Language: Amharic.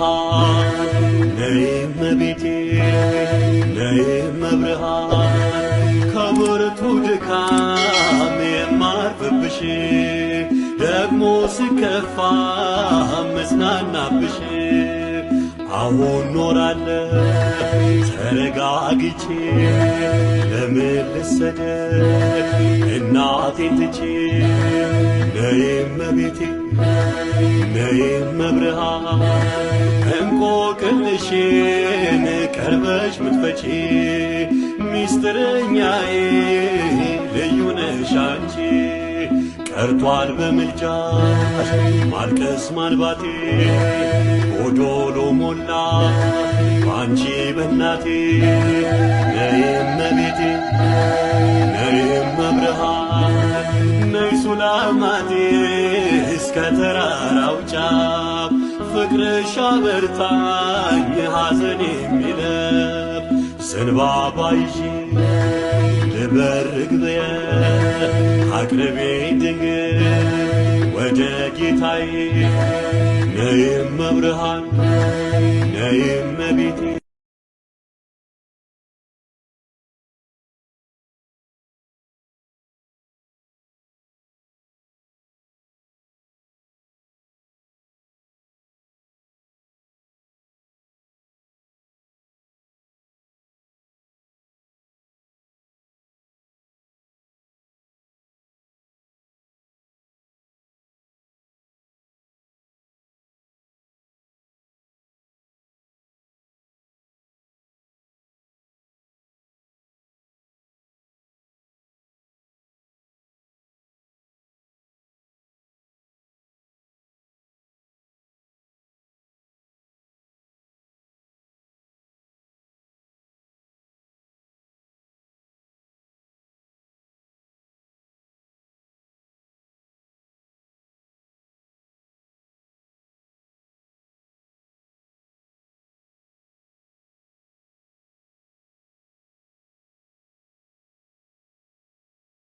ብርሃን ነይም ቤቴ ነይም ብርሃን ከብርቱ ድካም የማርፍብሽ ደግሞ ስከፋ መጽናናብሽ አሁን ኖራለሁ ተረጋግቼ ለምን ልሰደድ እናቴን ትቼ ነይም ቤቴ ነይም ብርሃን እንቆቅልሽን ቀርበሽ ምትፈቺ ሚስጥረኛዬ ልዩ ነሽ አንቺ ቀርቷል በምልጃሽ ማልቀስ ማልባቴ ጎዶሎ ሞላ ባንቺ በእናቴ ነይም ቤቴ ነይም ብርሃን ነይ ሱላማቴ እስከ ተራራው ጫፍ ፍቅርሽ አበርታኝ ሐዘን የሚለፍ ዘንባባ ይዤ ልበርግ ብየ አቅርቤኝ ድንግል ወደ ጌታዬ ነይም ብርሃን ነይም ቤቴ